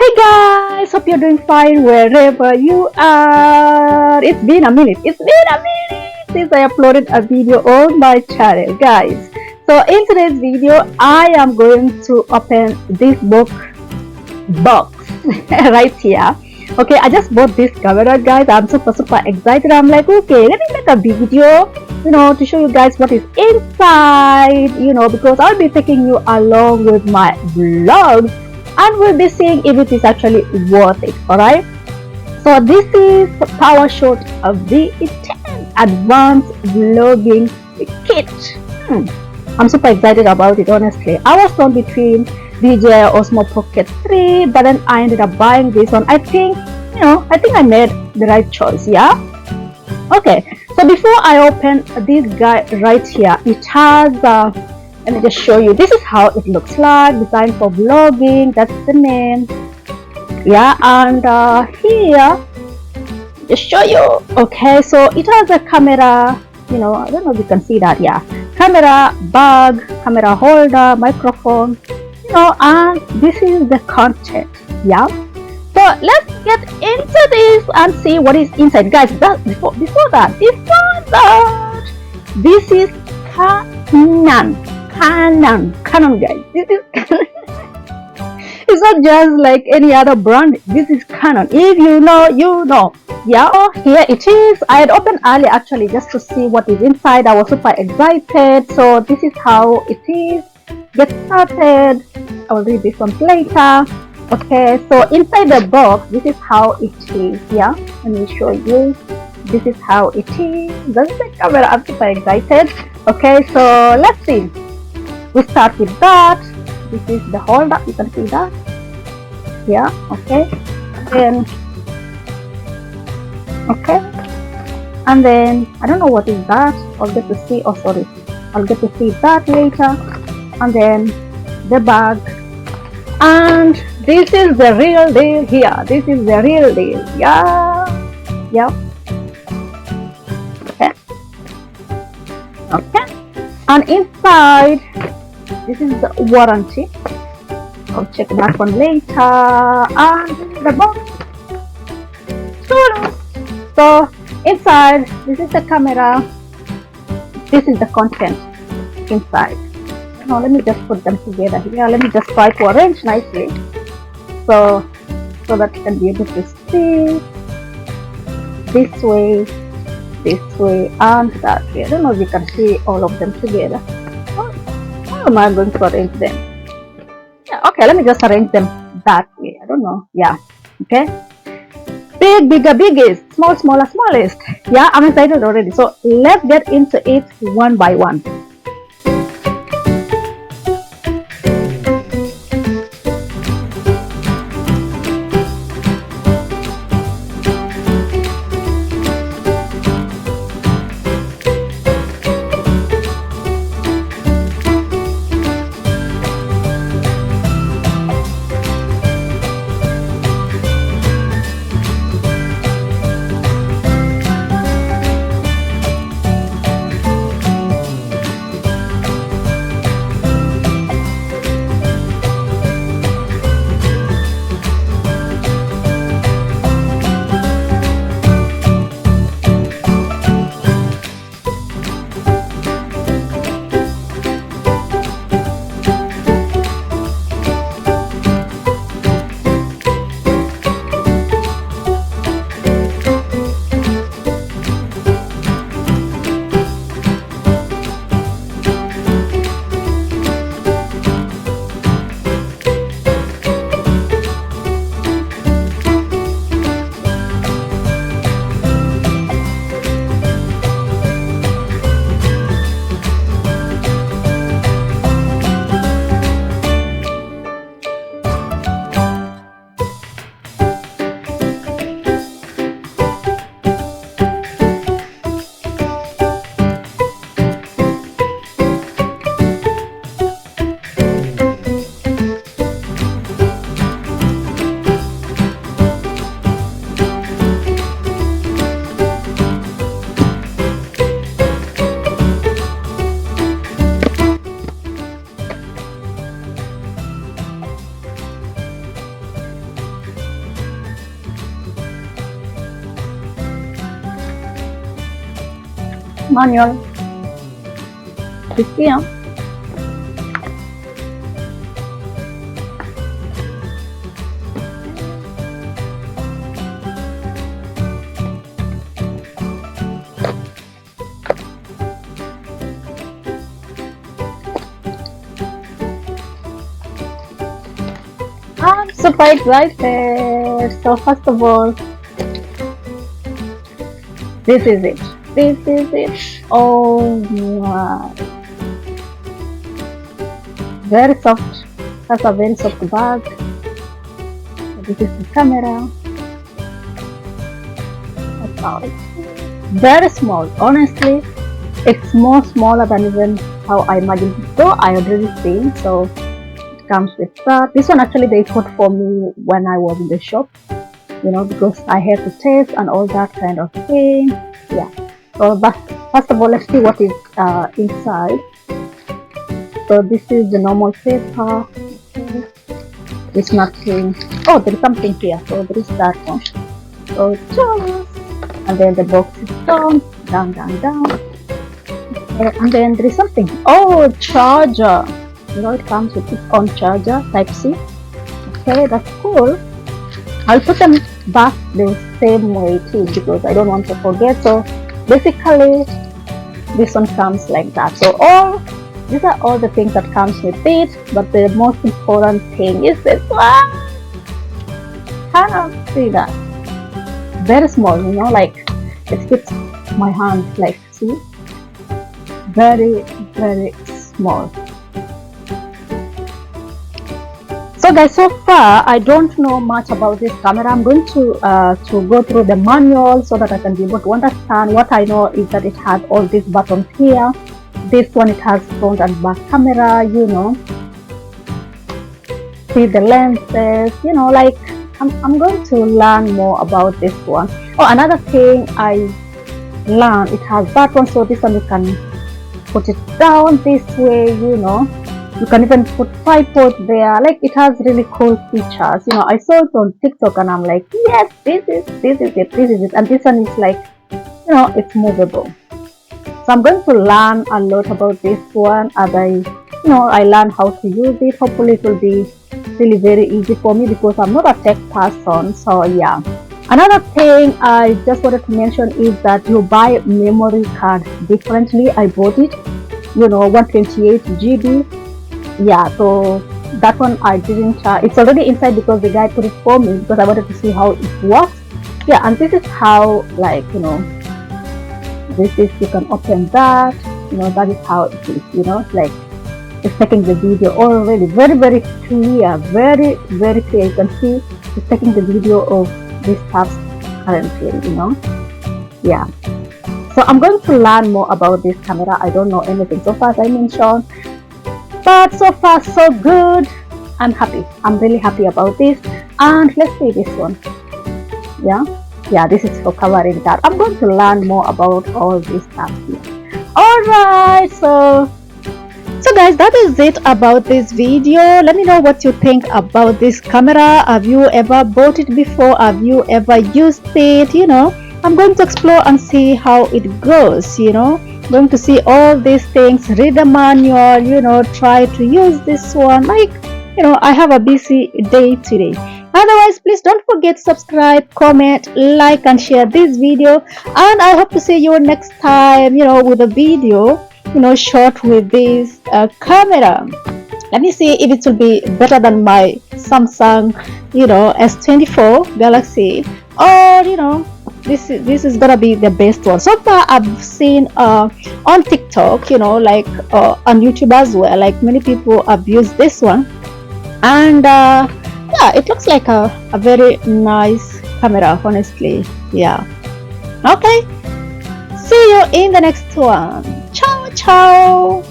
Hey guys, hope you're doing fine wherever you are. It's been a minute. Since I uploaded a video on my channel, guys. So in today's video, I am going to open this box right here. Okay, I just bought this camera, guys. I'm super excited. I'm like, okay, let me make a video, to show you guys what is inside, because I'll be taking you along with my vlogs. And we'll be seeing if it is actually worth it. Alright, so this is PowerShot V10 advanced vlogging kit. I'm super excited about it, honestly. I was torn between DJI Osmo Pocket 3, but then I ended up buying this one. I think I made the right choice. Yeah. Okay, so before I open this guy right here, it has let me just show you. This is how it looks like. Designed for vlogging. That's the name. Yeah, and here, just show you. Okay, so it has a camera. I don't know if you can see that. Yeah, camera, bag, camera holder, microphone. And this is the content. Yeah. So let's get into this and see what is inside, guys. Before that, this is Canon, guys. This is it's not just like any other brand. This is Canon. If you know, you know. Yeah, here it is. I had opened earlier actually just to see what is inside. I was super excited. So this is how it is. Get started. I will read this one later. Okay, so inside the box, this is how it is. Yeah, let me show you. This is how it is. This is the camera. I'm super excited. Okay, so let's see. We start with that. This is the holder. You can see that. Yeah. Okay. Then. Okay. And then I don't know what is that. I'll get to see. Oh, sorry. I'll get to see that later. And then the bag. And this is the real deal here. This is the real deal. Yeah. Yeah. Okay. Okay. And inside, this is the warranty. I'll check that one later. And this is the box. So inside, this is the camera. This is the content inside. Now let me just put them together here. Let me just try to arrange nicely, so that you can be able to see this way, and that way. I don't know if you can see all of them together. How am I going to arrange them? Yeah, okay, let me just arrange them that way. I don't know. Yeah, okay. Big, bigger, biggest, small, smaller, smallest. Yeah, I'm excited already. So let's get into it one by one. manual. This here. I'm super excited. So first of all, this is it. This is it. Oh my. Very soft. That's a very soft bag. This is the camera. That's how it is. Very small. Honestly, it's more smaller than even how I imagined it. So I already seen. So it comes with that. This one actually they put for me when I was in the shop. You know, because I had to taste and all that kind of thing. Yeah. So but first of all, let's see what is inside. So this is the normal paper. Okay. There's nothing. Oh, there is something here. So there is that one. So and then the box is down. Okay. And then there is something. Oh, charger. You know, it comes with its own charger, Type C. Okay, that's cool. I'll put them back the same way too because I don't want to forget. So basically, this one comes like that. So these are all the things that comes with it. But the most important thing is this one. Cannot see that. Very small, you know, like it fits my hand. Like see, very small. So guys, so far I don't know much about this camera. I'm going to go through the manual so that I can be able to understand. What I know is that it has all these buttons here. This one, it has front and back camera, you know. See the lenses, you know, like I'm going to learn more about this one. Oh, another thing I learned, it has that one. So this one you can put it down this way, you know. You can even put tripod there. Like it has really cool features. You know, I saw it on TikTok and I'm like, yes, this is it. And this one is like, you know, it's movable. So I'm going to learn a lot about this one as I learn how to use it. Hopefully it will be really very easy for me because I'm not a tech person. So yeah. Another thing I just wanted to mention is that you buy memory card differently. I bought it, you know, 128 GB. Yeah, so that one I didn't it's already inside because the guy put it for me because I wanted to see how it works. Yeah, and this is how, like, you know, this is, you can open that, you know, that is how it is, you know, like it's taking the video already very clear, very clear. You can see it's taking the video of these tabs currently, you know. Yeah, so I'm going to learn more about this camera. I don't know anything so far, as I mentioned. But so far so good. I'm happy. I'm really happy about this. And let's see this one. Yeah, this is for covering that. I'm going to learn more about all these stuff here. Alright, so guys, that is it about this video. Let me know what you think about this camera. Have you ever bought it before? Have you ever used it? You know, I'm going to explore and see how it goes, you know. Going to see all these things, read the manual, you know, try to use this one. Like, you know, I have a busy day today. Otherwise, please don't forget to subscribe, comment, like and share this video, and I hope to see you next time, you know, with a video, you know, shot with this camera. Let me see if it will be better than my Samsung, you know, S24 Galaxy, or, you know, this is gonna be the best one. So far I've seen on TikTok, you know, like on YouTube as well, like many people have used this one, and yeah, it looks like a very nice camera, honestly. Yeah, okay, see you in the next one. Ciao.